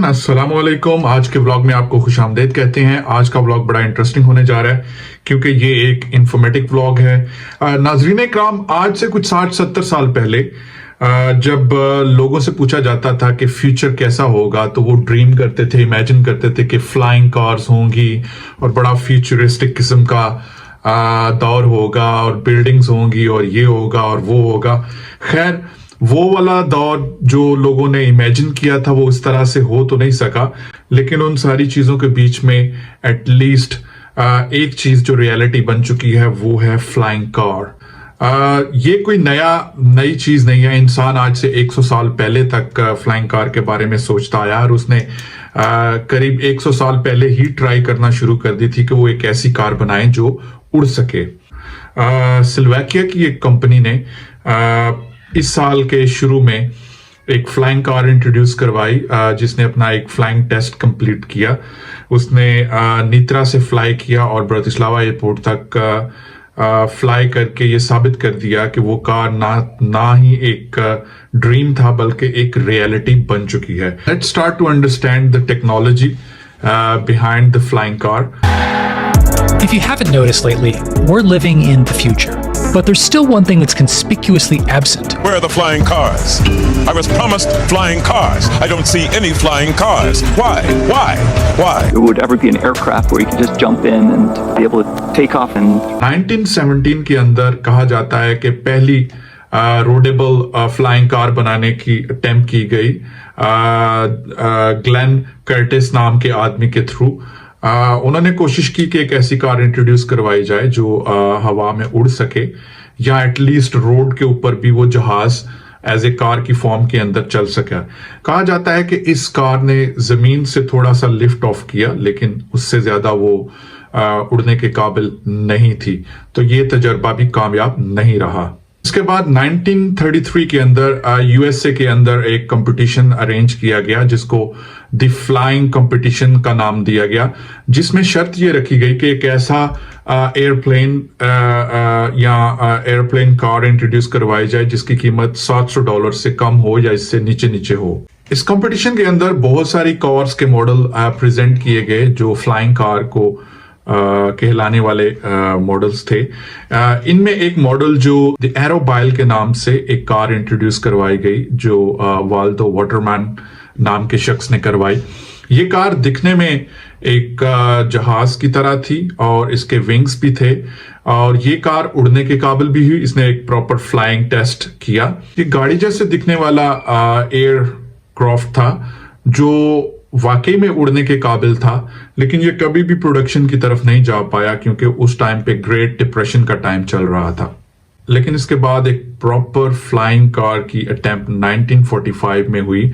Everyone, अस्सलाम वालेकुम। आज के व्लॉग में आपको खुशामदीद कहते हैं। आज का व्लॉग बड़ा इंटरेस्टिंग होने जा रहा है क्योंकि ये एक इंफॉर्मेटिव व्लॉग है। नाजरीन इकराम, आज से कुछ 60-70 साल पहले जब लोगों से पूछा जाता था कि फ्यूचर कैसा होगा तो वो ड्रीम करते थे, इमेजिन करते थे कि फ्लाइंग कार्स होंगी और बड़ा फ्यूचरिस्टिक किस्म का दौर होगा और बिल्डिंग्स होंगी और ये होगा और वो होगा। खैर, वो वाला दौर जो लोगों ने इमेजिन किया था वो उस तरह से हो तो नहीं सका, लेकिन उन सारी चीजों के बीच में एटलीस्ट एक चीज जो रियलिटी बन चुकी है वो है फ्लाइंग कार। ये कोई नई चीज नहीं है। इंसान आज से 100 साल पहले तक फ्लाइंग कार के बारे में सोचता आया और उसने करीब 100 साल पहले ही ट्राई करना शुरू कर दी थी कि वो एक ऐसी कार बनाए जो उड़ सके। स्लोवाकिया की एक कंपनी ने इस साल के शुरू में एक फ्लाइंग कार इंट्रोड्यूस करवाई जिसने अपना एक फ्लाइंग टेस्ट कंप्लीट किया। उसने नीत्रा से फ्लाई किया और ब्रातिस्लावा एयरपोर्ट तक फ्लाई करके ये साबित कर दिया कि वो कार ना ही एक ड्रीम था बल्कि एक रियलिटी बन चुकी है। Let's start to understand the technology behind the flying car. If you haven't noticed lately, we're living in the future. But there's still one thing that's conspicuously absent. Where are the flying cars? I was promised flying cars. I don't see any flying cars. Why? Why? Why? There would ever be an aircraft where you could just jump in and be able to take off and 1917 के अंदर कहा जाता है कि पहली रोडेबल flying car बनाने की attempt की गई ग्लेन कर्टिस नाम के आदमी के थ्रू। उन्होंने कोशिश की कि एक ऐसी कार इंट्रोड्यूस करवाई जाए जो हवा में उड़ सके या एटलीस्ट रोड के ऊपर भी वो जहाज एज ए कार की फॉर्म के अंदर चल सके। कहा जाता है कि इस कार ने जमीन से थोड़ा सा लिफ्ट ऑफ किया, लेकिन उससे ज्यादा वो उड़ने के काबिल नहीं थी, तो ये तजर्बा भी कामयाब नहीं रहा। इसके बाद 1933 के अंदर यूएसए के अंदर एक कंपटीशन अरेंज किया गया जिसको द फ्लाइंग कंपटीशन का नाम दिया गया, जिसमें शर्त ये रखी गई कि एक ऐसा एयरप्लेन या एयरप्लेन कार इंट्रोड्यूस करवाई जाए जिसकी कीमत $700 से कम हो या इससे नीचे नीचे हो। इस कंपटीशन के अंदर बहुत सारी कार्स के मॉडल प्रेजेंट किए गए जो फ्लाइंग कार को कहलाने वाले मॉडल्स थे। इनमें एक मॉडल जो द एरोबाइल के नाम से एक कार इंट्रोड्यूस करवाई गई जो वाल्डो वाटरमैन नाम के शख्स ने करवाई। ये कार दिखने में एक जहाज की तरह थी और इसके विंग्स भी थे और ये कार उड़ने के काबिल भी हुई। इसने एक प्रॉपर फ्लाइंग टेस्ट किया। ये गाड़ी जैसे दिखने वाला एयरक्राफ्ट था जो वाकई में उड़ने के काबिल था, लेकिन ये कभी भी प्रोडक्शन की तरफ नहीं जा पाया क्योंकि उस टाइम पे ग्रेट डिप्रेशन का टाइम चल रहा था। लेकिन इसके बाद एक प्रॉपर फ्लाइंग कार की अटेम्प्ट 1945 में हुई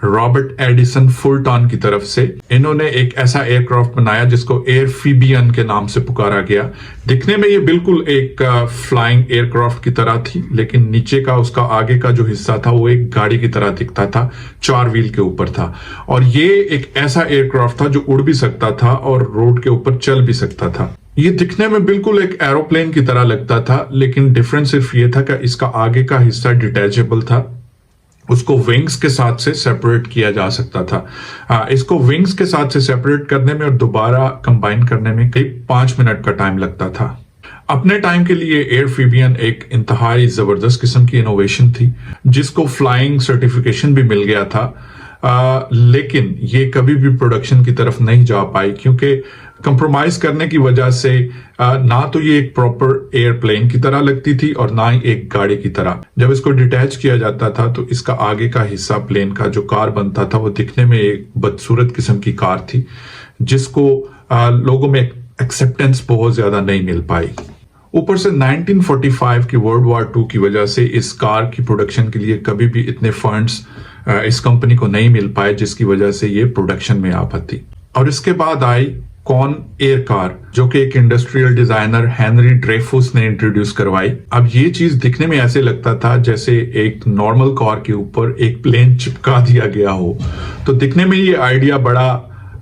रॉबर्ट एडिसन फुलटॉन की तरफ से। इन्होंने एक ऐसा एयरक्राफ्ट बनाया जिसको एयरफीबियन के नाम से पुकारा गया। दिखने में ये बिल्कुल एक फ्लाइंग एयरक्राफ्ट की तरह थी, लेकिन नीचे का उसका आगे का जो हिस्सा था वो एक गाड़ी की तरह दिखता था, 4 व्हील के ऊपर था। और ये एक ऐसा एयरक्राफ्ट था जो उड़ भी सकता था और रोड के ऊपर चल भी सकता था। ये दिखने में बिल्कुल एक एरोप्लेन की तरह लगता था, लेकिन डिफरेंस सिर्फ ये था कि इसका आगे का हिस्सा डिटैचेबल था, उसको विंग्स के साथ से सेपरेट किया जा सकता था। इसको विंग्स के साथ से सेपरेट करने में और दोबारा कंबाइन करने में करीब 5 मिनट का टाइम लगता था। अपने टाइम के लिए एयरफीबियन एक इंतहाई जबरदस्त किस्म की इनोवेशन थी जिसको फ्लाइंग सर्टिफिकेशन भी मिल गया था, लेकिन ये कभी भी प्रोडक्शन की तरफ नहीं जा पाई क्योंकि कंप्रोमाइज करने की वजह से ना तो ये एक प्रॉपर एयरप्लेन की तरह लगती थी और ना ही एक गाड़ी की तरह। जब इसको डिटैच किया जाता था तो इसका आगे का हिस्सा प्लेन का जो कार बनता था वो दिखने में एक बदसूरत किस्म की कार थी जिसको लोगों में एक्सेप्टेंस बहुत ज्यादा नहीं मिल पाई। ऊपर से 1945 की वर्ल्ड वॉर 2 की वजह से इस कार की प्रोडक्शन के लिए कभी भी इतने फंड्स इस कंपनी को नहीं मिल पाए जिसकी वजह से ये प्रोडक्शन में आ पाती। और इसके बाद आई कॉन एयर कार जो कि एक इंडस्ट्रियल डिजाइनर हेनरी ड्रेफुस ने इंट्रोड्यूस करवाई। अब ये चीज दिखने में ऐसे लगता था जैसे एक नॉर्मल कार के ऊपर एक प्लेन चिपका दिया गया हो, तो दिखने में ये आइडिया बड़ा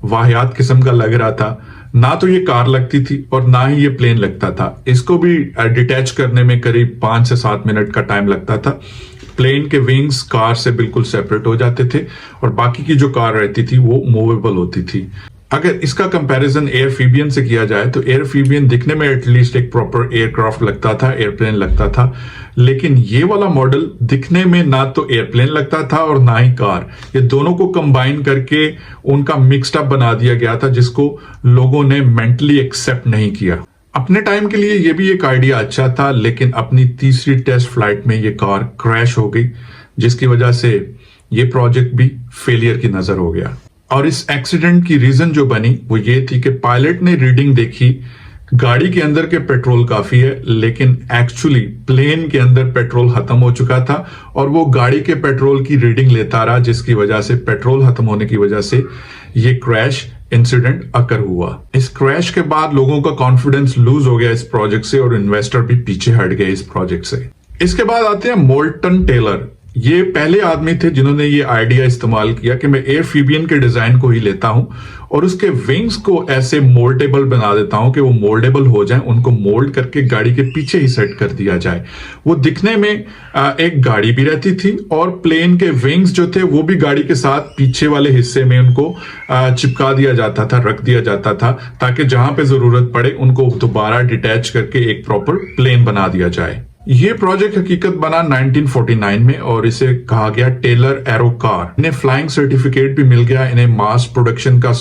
वाहियात किस्म का लग रहा था। ना तो ये कार लगती थी और ना ही ये प्लेन लगता था। इसको भी डिटैच करने में करीब 5 से 7 मिनट का टाइम लगता था। प्लेन के विंग्स कार से बिल्कुल सेपरेट हो जाते थे और बाकी की जो कार रहती थी वो मूवेबल होती थी। अगर इसका कंपैरिजन एयरफीबियन से किया जाए तो एयरफीबियन दिखने में एटलीस्ट एक प्रॉपर एयरक्राफ्ट लगता था, एयरप्लेन लगता था, लेकिन ये वाला मॉडल दिखने में ना तो एयरप्लेन लगता था और ना ही कार। ये दोनों को कंबाइन करके उनका मिक्स्ड अप बना दिया गया था, जिसको लोगों ने मेंटली एक्सेप्ट नहीं किया। अपने टाइम के लिए ये भी एक आइडिया अच्छा था, लेकिन अपनी तीसरी टेस्ट फ्लाइट में ये कार क्रैश हो गई, जिसकी वजह से ये प्रोजेक्ट भी फेलियर की नजर हो गया। और इस एक्सीडेंट की रीजन जो बनी वो ये थी कि पायलट ने रीडिंग देखी, गाड़ी के अंदर के पेट्रोल काफी है, लेकिन एक्चुअली प्लेन के अंदर पेट्रोल खत्म हो चुका था और वो गाड़ी के पेट्रोल की रीडिंग लेता रहा, जिसकी वजह से पेट्रोल खत्म होने की वजह से ये क्रैश इंसिडेंट अकर हुआ। इस क्रैश के बाद लोगों का कॉन्फिडेंस लूज हो गया इस प्रोजेक्ट से और इन्वेस्टर भी पीछे हट गए इस प्रोजेक्ट से। इसके बाद आते हैं मोल्टन टेलर। ये पहले आदमी थे जिन्होंने ये आइडिया इस्तेमाल किया कि मैं एयरफीबियन के डिजाइन को ही लेता हूं और उसके विंग्स को ऐसे मोल्डेबल बना देता हूं कि वो मोल्डेबल हो जाएं, उनको मोल्ड करके गाड़ी के पीछे ही सेट कर दिया जाए। वो दिखने में एक गाड़ी भी रहती थी और प्लेन के विंग्स जो थे वो भी गाड़ी के साथ पीछे वाले हिस्से में उनको चिपका दिया जाता था, रख दिया जाता था, ताकि जहां पे जरूरत पड़े उनको दोबारा डिटैच करके एक प्रॉपर प्लेन बना दिया जाए। ये प्रोजेक्ट हकीकत बना 1949 में और इसे कहा गया टेलर एरो कार। इन्हें फ्लाइंग सर्टिफिकेट भी मिल गया, इन्हें मास प्रोडक्शन का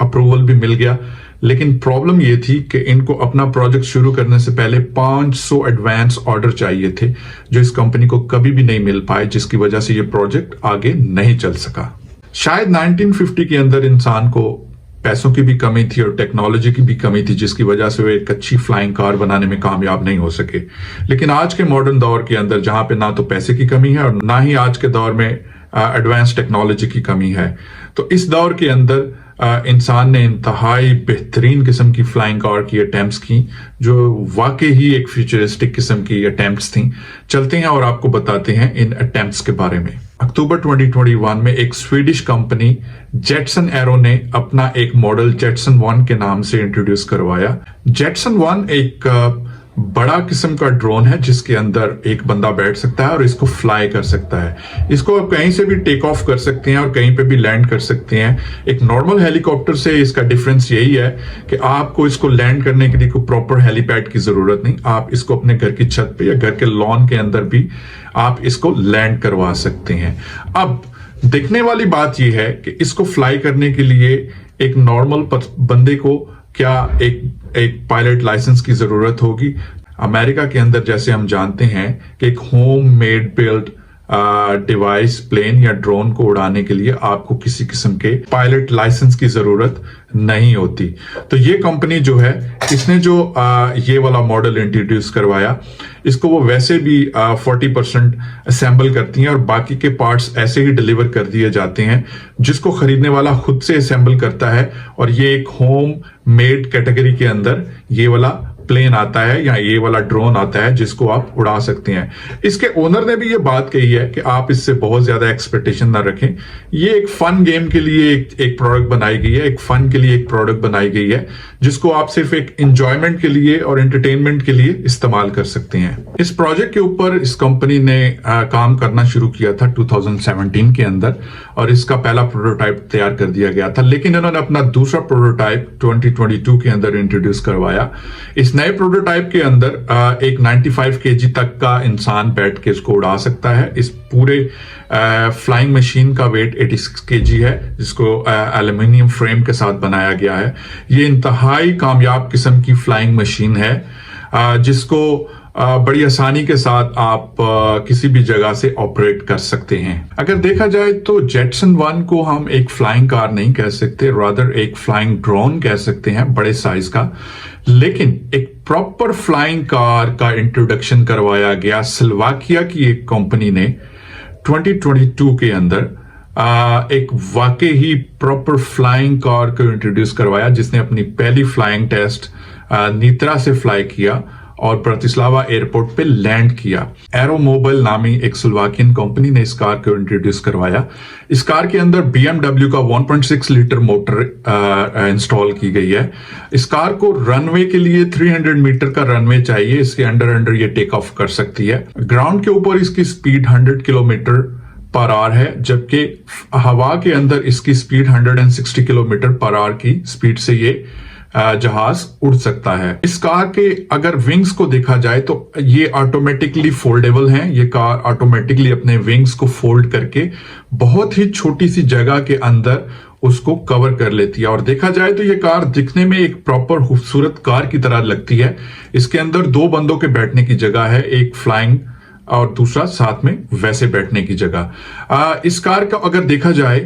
अप्रूवल भी मिल गया, लेकिन प्रॉब्लम ये थी कि इनको अपना प्रोजेक्ट शुरू करने से पहले 500 एडवांस ऑर्डर चाहिए थे, जो इस कंपनी को कभी भी नहीं मिल पाए, जिसकी वजह से ये प्रोजेक्ट आगे नहीं चल सका। शायद 1950 के अंदर इंसान को पैसों की भी कमी थी और टेक्नोलॉजी की भी कमी थी, जिसकी वजह से वो एक अच्छी फ्लाइंग कार बनाने में कामयाब नहीं हो सके। लेकिन आज के मॉडर्न दौर के अंदर जहां पे ना तो पैसे की कमी है और ना ही आज के दौर में एडवांस टेक्नोलॉजी की कमी है, तो इस दौर के अंदर इंसान ने इंतहाई बेहतरीन किस्म की फ्लाइंग कार की अटेम्प्ट्स की, जो वाकई ही एक फ्यूचरिस्टिक किस्म की अटेम्प्ट्स थी। चलते हैं और आपको बताते हैं इन अटेम्प्ट्स के बारे में। अक्टूबर 2021 में एक स्वीडिश कंपनी जेटसन एरो ने अपना एक मॉडल जेटसन 1 के नाम से इंट्रोड्यूस करवाया। जेटसन 1 एक बड़ा किस्म का ड्रोन है जिसके अंदर एक बंदा बैठ सकता है और इसको फ्लाई कर सकता है। इसको आप कहीं से भी टेक ऑफ कर सकते हैं और कहीं पे भी लैंड कर सकते हैं। एक नॉर्मल हेलीकॉप्टर से इसका डिफरेंस यही है कि आपको इसको लैंड करने के लिए कोई प्रॉपर हेलीपैड की जरूरत नहीं, आप इसको अपने घर की छत पे या घर के लॉन के अंदर भी आप इसको लैंड करवा सकते हैं। अब देखने वाली बात यह है कि इसको फ्लाई करने के लिए एक नॉर्मल बंदे को क्या एक पायलट लाइसेंस की जरूरत होगी। अमेरिका के अंदर जैसे हम जानते हैं कि एक homemade build device plane या ड्रोन को उड़ाने के लिए आपको किसी किस्म के पायलट लाइसेंस की जरूरत नहीं होती। तो ये कंपनी जो है इसने जो ये वाला मॉडल इंट्रोड्यूस करवाया, इसको वो वैसे भी 40% असेंबल करती हैं और बाकी के पार्ट्स ऐसे ही डिलीवर कर दिए जाते हैं, जिसको खरीदने वाला खुद से असेंबल करता है। और ये एक होम मेड कैटेगरी के अंदर ये वाला प्लेन आता है या ये वाला ड्रोन आता है जिसको आप उड़ा सकते हैं। इसके ओनर ने भी ये बात कही है कि आप इससे बहुत ज्यादा एक्सपेक्टेशन ना रखें। ये एक फन गेम के लिए एक प्रोडक्ट बनाई गई है, एक फन के लिए एक प्रोडक्ट बनाई गई है, जिसको आप सिर्फ एक एंजॉयमेंट के लिए और एंटरटेनमेंट के लिए इस्तेमाल कर सकते हैं। इस प्रोजेक्ट के ऊपर इस कंपनी ने काम करना शुरू किया था 2017 के अंदर और इसका पहला प्रोटोटाइप तैयार कर दिया गया था, लेकिन इन्होंने अपना दूसरा प्रोटोटाइप 2022 के अंदर इंट्रोड्यूस करवाया। इस नए प्रोटोटाइप के अंदर एक 95 केजी तक का इंसान बैठ के इसको उड़ा सकता है। इस पूरे फ्लाइंग मशीन का वेट 86 केजी है, जिसको एल्यूमिनियम फ्रेम के साथ बनाया गया है। ये इंतहाई कामयाब किस्म की फ्लाइंग मशीन है, जिसको बड़ी आसानी के साथ आप किसी भी जगह से ऑपरेट कर सकते हैं। अगर देखा जाए तो जेटसन 1 को हम एक फ्लाइंग कार नहीं कह सकते, रादर एक फ्लाइंग ड्रोन कह सकते हैं, बड़े साइज का। लेकिन एक प्रॉपर फ्लाइंग कार का इंट्रोडक्शन करवाया गया स्लोवाकिया की एक कंपनी ने 2022 के अंदर एक वाकई ही प्रॉपर फ्लाइंग कार को इंट्रोड्यूस करवाया, जिसने अपनी पहली फ्लाइंग टेस्ट नीत्रा से फ्लाई किया और ब्रतिस्लावा एयरपोर्ट पे लैंड किया। एरोमोबाइल नामी एक स्लोवाकियन कंपनी ने इस कार को इंट्रोड्यूस करवाया। इस कार के अंदर BMW का 1.6 लीटर मोटर इंस्टॉल की गई है। इस कार को रनवे के लिए 300 मीटर का रनवे चाहिए, इसके अंडर ये टेक ऑफ कर सकती है। ग्राउंड के ऊपर इसकी स्पीड 100 किलोमीटर पर आवर है, जबकि हवा के अंदर इसकी स्पीड 160 किलोमीटर पर आवर की स्पीड से ये जहाज उड़ सकता है। इस कार के अगर विंग्स को देखा जाए तो ये ऑटोमेटिकली फोल्डेबल हैं। ये कार ऑटोमेटिकली अपने विंग्स को फोल्ड करके बहुत ही छोटी सी जगह के अंदर उसको कवर कर लेती है। और देखा जाए तो ये कार दिखने में एक प्रॉपर खूबसूरत कार की तरह लगती है। इसके अंदर 2 बंदों के बैठने की जगह है, एक फ्लाइंग और दूसरा साथ में वैसे बैठने की जगह। इस कार का अगर देखा जाए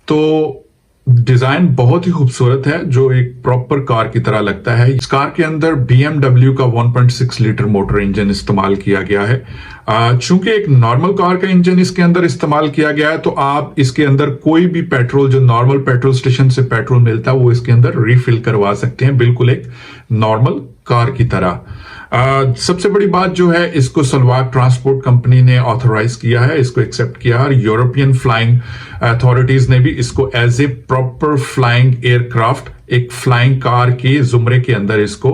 तो डिजाइन बहुत ही खूबसूरत है, जो एक प्रॉपर कार की तरह लगता है। इस कार के अंदर BMW का 1.6 लीटर मोटर इंजन इस्तेमाल किया गया है। चूंकि एक नॉर्मल कार का इंजन इसके अंदर इस्तेमाल किया गया है, तो आप इसके अंदर कोई भी पेट्रोल, जो नॉर्मल पेट्रोल स्टेशन से पेट्रोल मिलता है, वो इसके अंदर रिफिल करवा सकते हैं, बिल्कुल एक नॉर्मल कार की तरह। सबसे बड़ी बात जो है, इसको स्लोवाक ट्रांसपोर्ट कंपनी ने ऑथोराइज किया है, इसको एक्सेप्ट किया है, और यूरोपियन फ्लाइंग अथॉरिटीज ने भी इसको as a proper flying aircraft, एक फ्लाइंग कार के जुमरे के अंदर इसको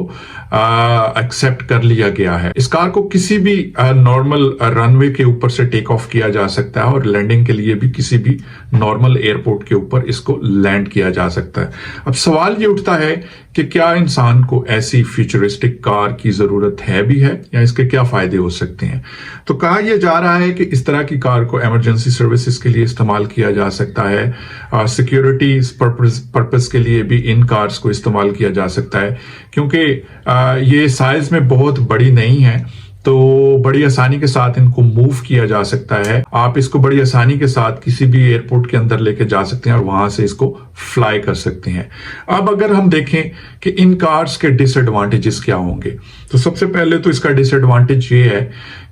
एक्सेप्ट कर लिया गया है। इस कार को किसी भी नॉर्मल रनवे के ऊपर से टेक ऑफ किया जा सकता है और लैंडिंग के लिए भी किसी भी नॉर्मल एयरपोर्ट के ऊपर इसको लैंड किया जा सकता है। अब सवाल ये उठता है कि क्या इंसान को ऐसी फ्यूचरिस्टिक कार की जरूरत है भी है, या इसके क्या फायदे हो सकते हैं। तो कहा यह जा रहा है कि इस तरह की कार को इमरजेंसी सर्विसेज के लिए इस्तेमाल किया जा सकता है, सिक्योरिटी पर्पस के लिए भी इन कार्स को इस्तेमाल किया जा सकता है, क्योंकि ये साइज में बहुत बड़ी नहीं है, तो बड़ी आसानी के साथ इनको मूव किया जा सकता है। आप इसको बड़ी आसानी के साथ किसी भी एयरपोर्ट के अंदर लेके जा सकते हैं और वहां से इसको फ्लाई कर सकते हैं। अब अगर हम देखें कि इन कार्स के डिसएडवांटेजेस क्या होंगे, तो सबसे पहले तो इसका डिसएडवांटेज ये है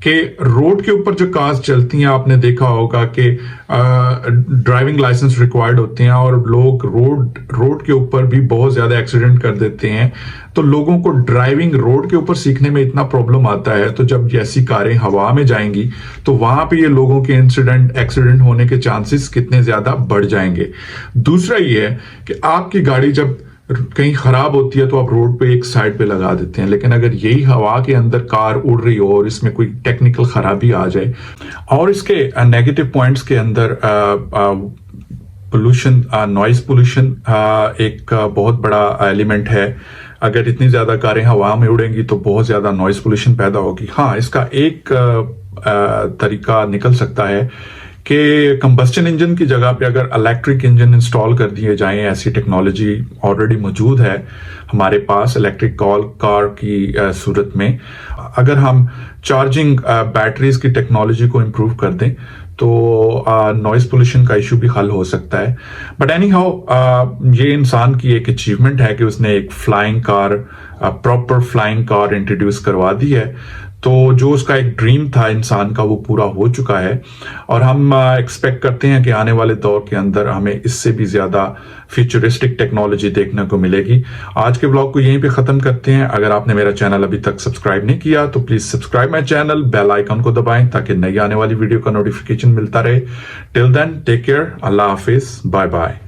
कि रोड के ऊपर जो कार्स चलती हैं, आपने देखा होगा कि ड्राइविंग लाइसेंस रिक्वायर्ड होते हैं और लोग रोड के ऊपर भी बहुत ज्यादा एक्सीडेंट कर देते हैं। तो लोगों को ड्राइविंग रोड के ऊपर सीखने में इतना प्रॉब्लम आता है, तो जब ऐसी कारें हवा में जाएंगी तो वहां पे ये लोगों के एक्सीडेंट होने के चांसेस कितने ज्यादा बढ़ जाएंगे। दूसरा ये है कि आपकी गाड़ी जब कहीं खराब होती है तो आप रोड पे एक साइड पे लगा देते हैं, लेकिन अगर यही हवा के अंदर कार उड़ रही हो और इसमें कोई टेक्निकल खराबी आ जाए, और इसके नेगेटिव पॉइंट्स के अंदर पोल्यूशन, नॉइज पोल्यूशन एक बहुत बड़ा एलिमेंट है। अगर इतनी ज्यादा कारें हवा में उड़ेंगी तो बहुत ज्यादा नॉइज पोल्यूशन पैदा होगी। हाँ, इसका एक तरीका निकल सकता है कि कंबस्टन इंजन की जगह पे अगर इलेक्ट्रिक इंजन इंस्टॉल कर दिए जाएं, ऐसी टेक्नोलॉजी ऑलरेडी मौजूद है हमारे पास इलेक्ट्रिक कार की सूरत में। अगर हम चार्जिंग बैटरीज की टेक्नोलॉजी को इम्प्रूव कर दें तो नॉइज पोल्यूशन का इशू भी हल हो सकता है। बट एनी हाउ, ये इंसान की एक अचीवमेंट है कि उसने एक flying car, proper flying car introduce करवा दी है। तो जो उसका एक ड्रीम था इंसान का, वो पूरा हो चुका है, और हम एक्सपेक्ट करते हैं कि आने वाले दौर के अंदर हमें इससे भी ज्यादा फ्यूचरिस्टिक टेक्नोलॉजी देखने को मिलेगी। आज के ब्लॉग को यहीं पे खत्म करते हैं। अगर आपने मेरा चैनल अभी तक सब्सक्राइब नहीं किया तो please subscribe my channel, bell icon को दबाएं ताकि नई आने वाली वीडियो का नोटिफिकेशन मिलता रहे। टिल देन, टेक केयर, अल्लाह हाफिज, बाय बाय।